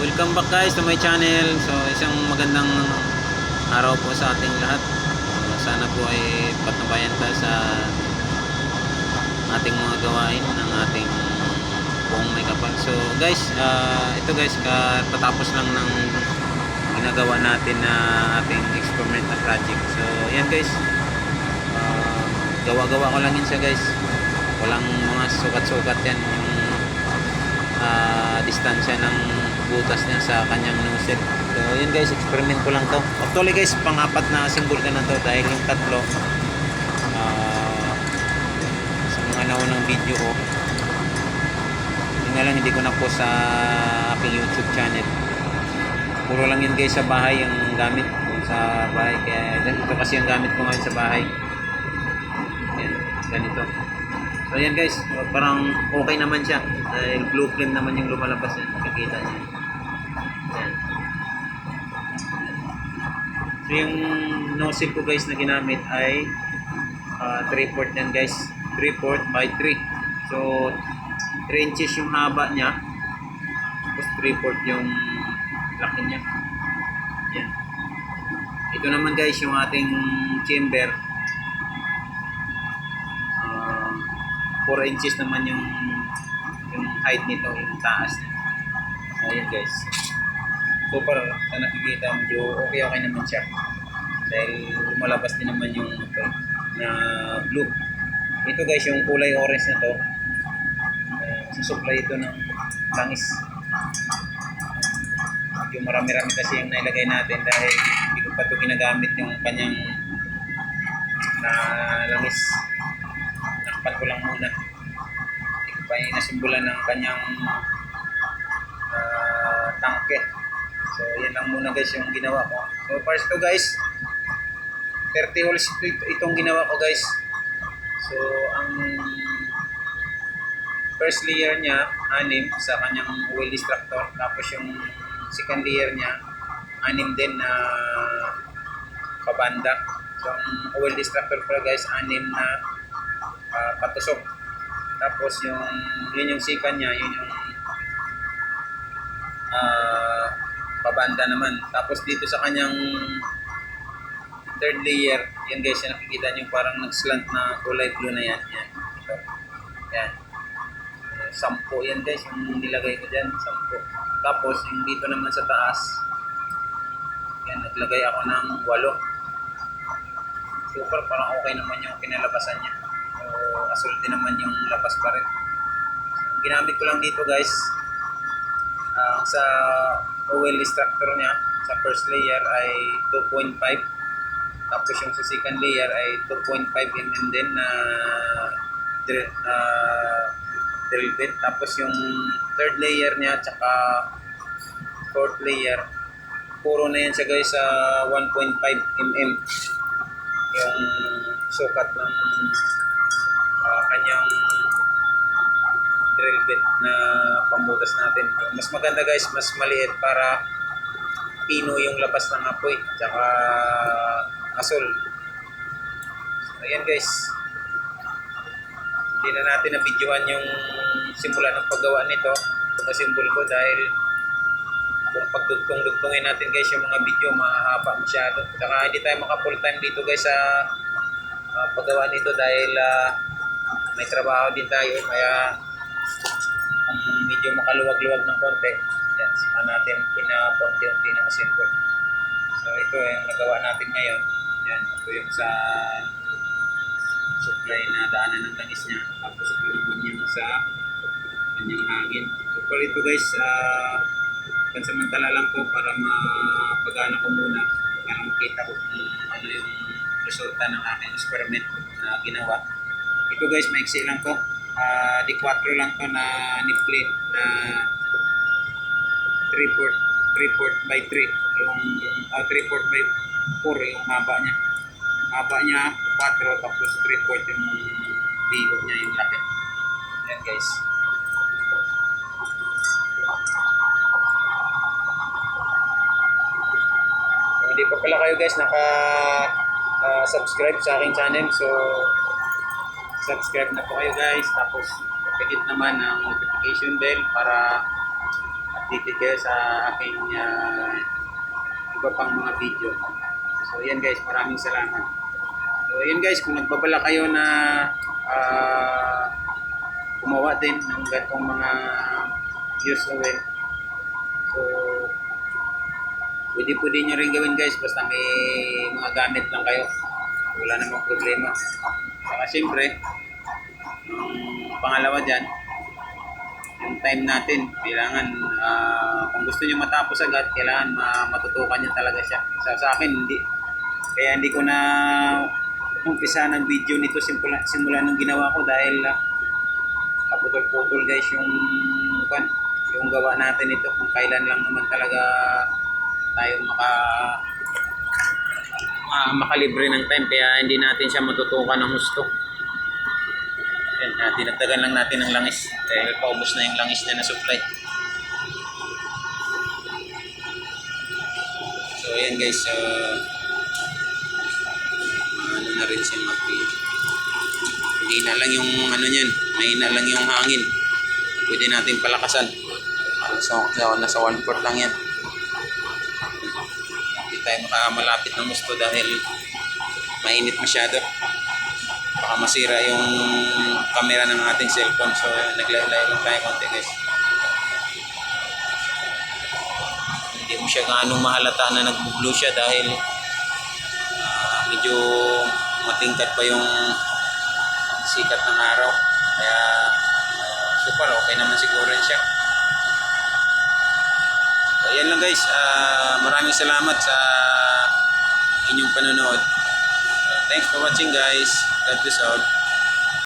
welcome back guys to my channel. So isang magandang araw po sa ating lahat. Sana po ay patnubayan tayo sa ating mga gawain ng ating buong may kapal. So guys, ito guys, tatapos lang ng ginagawa natin na ating experiment na project. So yan guys, gawa-gawa ko lang yun siya guys. Walang mga sukat-sukat yan, yung distansya ng butas niya sa kanyang nozzle. So yun guys, experiment ko lang to. Actually guys, pang-apat na symbol ka na to dahil yung tatlo sa mga naunang video ko, yun nga lang hindi ko na po sa aking YouTube channel. Puro lang yun guys sa bahay yung gamit sa bahay, kaya ito kasi yung gamit ko ngayon sa bahay. Yan, ganito. So yan guys, parang okay naman siya dahil blue flame naman yung lumalabas yan, makikita niyo. Yan. So yung nozzle ko guys na ginamit ay 3/4 yan guys, 3/4 by 3. So 3 inches yung haba niya, tapos 3/4 yung laki niya. Yan. Ito naman guys yung ating chamber, 4 inches naman yung height nito, yung taas niya. So ayan guys, so para sa nakikita medyo okay naman siya dahil lumalabas din naman yung na blue. Ito guys yung kulay orange na to, susupply ito ng langis. Yung marami-rami kasi yung nailagay natin dahil hindi ko pa ito ginagamit yung kanyang langis. Nakpan ko lang muna, hindi ko pa inasimbulan ng kanyang tangke. So yan lang muna guys yung ginawa ko. So first to guys, 30 holes itong ginawa ko guys. So ang first layer niya 6 sa kanyang oil extractor, tapos yung second layer niya 6 din na kabanda. So ang oil extractor ko guys 6 na patusok. Tapos yun yung second niya, yun yung pabanda naman. Tapos dito sa kanyang third layer, yan guys, yung nakikita nyo parang nag-slant na kulay blue na yan. Yan. Ito. Yan. 10 yan guys, yung nilagay ko dyan, 10. Tapos yung dito naman sa taas, yan, naglagay ako ng 8. Super, parang okay naman yung kinalabasan niya. So, asul din naman yung labas pa rin. So, ginamit ko lang dito guys, sa oil extractor niya, sa first layer ay 2.5. Tapos yung sa second layer ay 2.5 mm din na drill bit. Tapos yung third layer niya tsaka fourth layer, puro na yan siya guys sa 1.5 mm yung sukat ng kanyang drill bit na pambutas natin. Mas maganda guys, mas maliit para pino yung labas ng apoy tsaka asul. So ayan guys, hindi na natin na-videoan yung simula ng paggawa nito, pagkasimbol ko, dahil kung pagdugtong-dugtongin natin guys yung mga video, mahahaba masyado. Saka hindi tayo maka full time dito guys sa paggawa nito dahil may trabaho din tayo, kaya medyo makaluwag-luwag ng konti. Yan, saka natin pinapunti-unti ng assemble. So ito yung nagawa natin ngayon. Yan, ito yung sa supply na daanan ng langis niya. Tapos ito naman yung sa kanyang hangin. So for ito guys, pansamantala lang po para mapagana ko muna, para makita ko kung ano yung resulta ng aking experiment na ginawa. Ito guys, maiksi lang to. D4 lang to na nipple na 3/4 by 3 yung 3/4 by 4 yung haba niya. Haba niya 4, tapos 3/4 yung bilog niya, yung laki. Yan guys. Kung hindi pa pala kayo guys subscribe sa aking channel, so subscribe na po kayo guys. Tapos pakikit naman ang notification bell para at updated kayo sa aking iba pang mga video. So yan guys, maraming salamat. So yan guys, kung nagbabala kayo na gumawa din ng ganitong mga use oil, so pwede nyo rin gawin guys, basta may mga gamit lang kayo, wala namang problema. Saka siyempre pangalawa dyan, yung time natin, kailangan kung gusto nyo matapos agad, kailangan matutukan nyo talaga siya. Sa akin, hindi ko na umpisa ng video nito simula nung ginawa ko dahil kaputol-putol guys yung gawa natin ito, kung kailan lang naman talaga tayo makalibre ng time, kaya hindi natin siya matutukan ng gusto. Yan, dinagdagan lang natin ng langis dahil paubos na yung langis na na-supply. So ayan guys, ano na rin si Maki. Hindi na lang yung ano niyan, mahina lang yung hangin. Pwede natin palakasan. So nasa 1/4 lang yan. Hindi tayo malapit ng gusto dahil mainit masyado. Baka masira yung camera ng ating cellphone, so naglalay lang tayo konti guys. Hindi mo siya ganong mahalata na nag-blue siya dahil medyo matingkad pa yung sikat ng araw, kaya super okay naman siguro siya. So yan lang guys, maraming salamat sa inyong panonood. Thanks for watching guys. God bless all.